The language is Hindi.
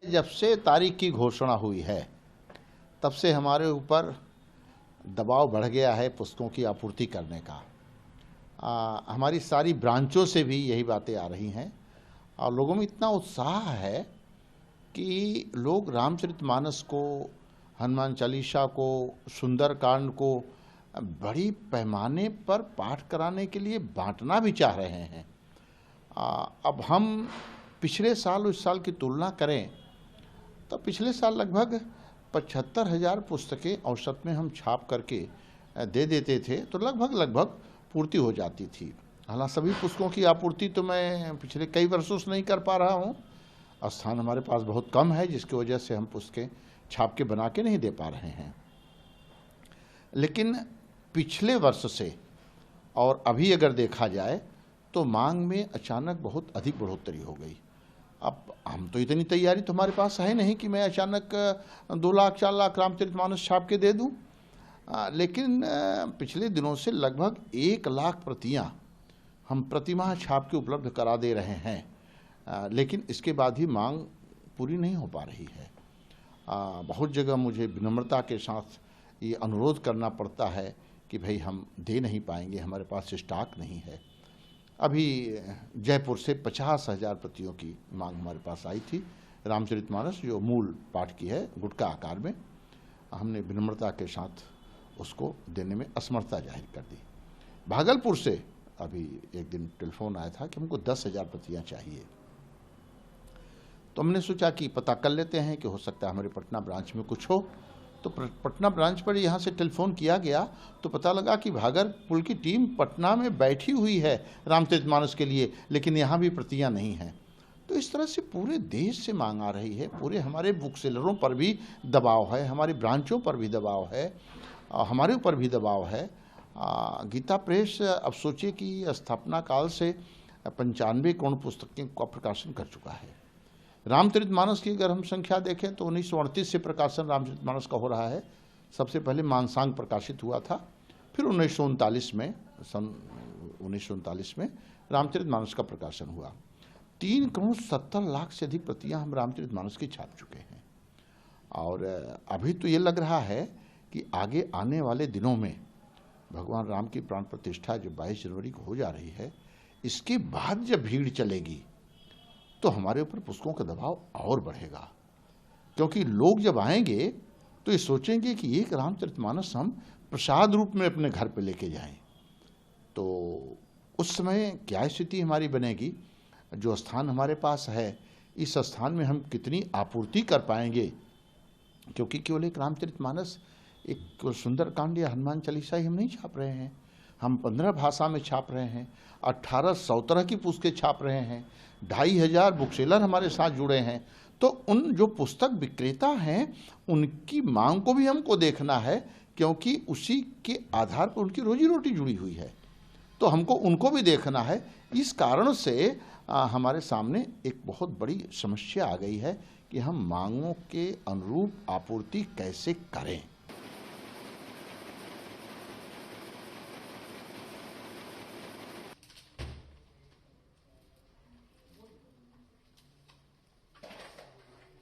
जब से तारीख की घोषणा हुई है तब से हमारे ऊपर दबाव बढ़ गया है पुस्तकों की आपूर्ति करने का। हमारी सारी ब्रांचों से भी यही बातें आ रही हैं और लोगों में इतना उत्साह है कि लोग रामचरितमानस को, हनुमान चालीसा को, सुंदरकांड को बड़ी पैमाने पर पाठ कराने के लिए बांटना भी चाह रहे हैं। अब हम पिछले साल उस साल की तुलना करें तो पिछले साल लगभग 75,000 पुस्तकें औसत में हम छाप करके दे देते थे, तो लगभग पूर्ति हो जाती थी। हालांकि सभी पुस्तकों की आपूर्ति तो मैं पिछले कई वर्षों से नहीं कर पा रहा हूँ। स्थान हमारे पास बहुत कम है, जिसकी वजह से हम पुस्तकें छाप के बना के नहीं दे पा रहे हैं। लेकिन पिछले वर्ष से और अभी अगर देखा जाए तो मांग में अचानक बहुत अधिक बढ़ोतरी हो गई। अब हम तो इतनी तैयारी तो हमारे पास है नहीं कि मैं अचानक 2 लाख 4 लाख रामचरितमानस छाप के दे दूं, लेकिन पिछले दिनों से लगभग 1 लाख प्रतियां हम प्रतिमाह छाप के उपलब्ध करा दे रहे हैं। लेकिन इसके बाद ही मांग पूरी नहीं हो पा रही है। बहुत जगह मुझे विनम्रता के साथ ये अनुरोध करना पड़ता है कि भाई हम दे नहीं पाएंगे, हमारे पास स्टॉक नहीं है। अभी जयपुर से 50,000 प्रतियों की मांग हमारे पास आई थी। रामचरितमानस जो मूल पाठ की है गुटका आकार में, हमने विनम्रता के साथ उसको देने में असमर्थता जाहिर कर दी। भागलपुर से अभी एक दिन टेलीफोन आया था कि हमको 10,000 प्रतियां चाहिए, तो हमने सोचा कि पता कर लेते हैं कि हो सकता है हमारे पटना ब्रांच में कुछ हो। तो पटना ब्रांच पर यहाँ से टेलीफोन किया गया तो पता लगा कि भागलपुर की टीम पटना में बैठी हुई है रामचरितमानस के लिए, लेकिन यहाँ भी प्रतियाँ नहीं हैं। तो इस तरह से पूरे देश से मांग आ रही है, पूरे हमारे बुक सेलरों पर भी दबाव है, हमारी ब्रांचों पर भी दबाव है, हमारे ऊपर भी दबाव है। गीता प्रेस अब सोचिए कि स्थापना काल से 95 करोड़ पुस्तकें का प्रकाशन कर चुका है। रामचरितमानस की अगर हम संख्या देखें तो 1938 से प्रकाशन रामचरितमानस का हो रहा है। सबसे पहले मानसांग प्रकाशित हुआ था, फिर 1939 में रामचरितमानस का प्रकाशन हुआ। 3 करोड़ 70 लाख से अधिक प्रतियां हम रामचरितमानस की छाप चुके हैं। और अभी तो ये लग रहा है कि आगे आने वाले दिनों में भगवान राम की प्राण प्रतिष्ठा जो 22 जनवरी को हो जा रही है, इसके बाद जब भीड़ चलेगी तो हमारे ऊपर पुस्तकों का दबाव और बढ़ेगा। क्योंकि लोग जब आएंगे तो ये सोचेंगे कि एक रामचरितमानस हम प्रसाद रूप में अपने घर पे लेके जाएं, तो उस समय क्या स्थिति हमारी बनेगी। जो स्थान हमारे पास है, इस स्थान में हम कितनी आपूर्ति कर पाएंगे, क्योंकि केवल एक रामचरितमानस, एक सुंदरकांड या हनुमान चालीसा ही हम नहीं छाप रहे हैं, हम 15 भाषा में छाप रहे हैं, 1800 तरह की पुस्तकें छाप रहे हैं, 2,500 बुक सेलर हमारे साथ जुड़े हैं। तो उन जो पुस्तक विक्रेता हैं उनकी मांग को भी हमको देखना है, क्योंकि उसी के आधार पर उनकी रोजी रोटी जुड़ी हुई है, तो हमको उनको भी देखना है। इस कारण से हमारे सामने एक बहुत बड़ी समस्या आ गई है कि हम मांगों के अनुरूप आपूर्ति कैसे करें।